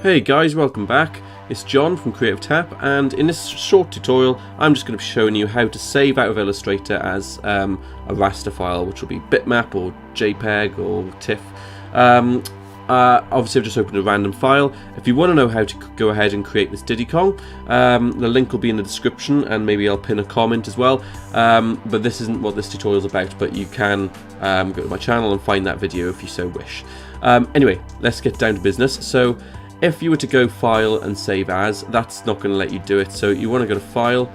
Hey guys, welcome back. It's John from Creative Tap, and in this short tutorial I'm just going to be showing you how to save out of Illustrator as a raster file, which will be bitmap or JPEG or Tiff. Obviously I've just opened a random file. If you want to know how to go ahead and create this Diddy Kong, the link will be in the description, and maybe I'll pin a comment as well. But this isn't what this tutorial is about, but you can go to my channel and find that video if you so wish. Anyway, let's get down to business. So if you were to go File and Save As, that's not going to let you do it. So you want to go to File,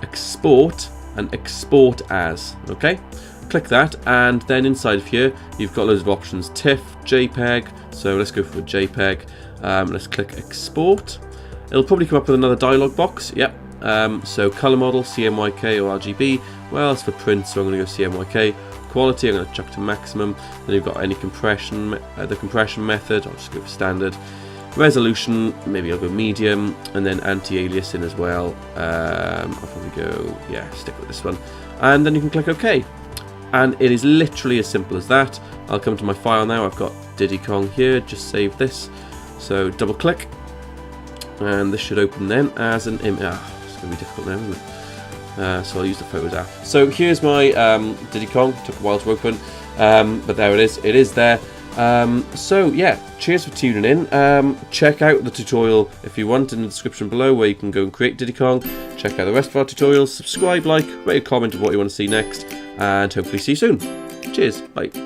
Export, and Export As. Okay, click that, and then inside of here you've got loads of options: TIFF, JPEG. So let's go for a JPEG. Let's click Export. It'll probably come up with another dialog box. Yep. So color model, CMYK or RGB. Well, it's for print, so I'm going to go CMYK. Quality, I'm going to chuck to maximum. Then you've got any compression, the compression method. I'll just go for standard. Resolution, maybe I'll go medium, and then anti-aliasing as well. I'll probably go, yeah, stick with this one. And then you can click OK. And it is literally as simple as that. I'll come to my file now. I've got Diddy Kong here, just save this. So double click, and this should open then as an image. It's going to be difficult now, isn't it? So I'll use the Photos app. So here's my Diddy Kong. Took a while to open, but there it is. It is there. So yeah, cheers for tuning in. Check out the tutorial if you want in the description below, where you can go and create Diddy Kong. Check out the rest of our tutorials. Subscribe, like, rate a comment of what you want to see next, and hopefully see you soon. Cheers, bye.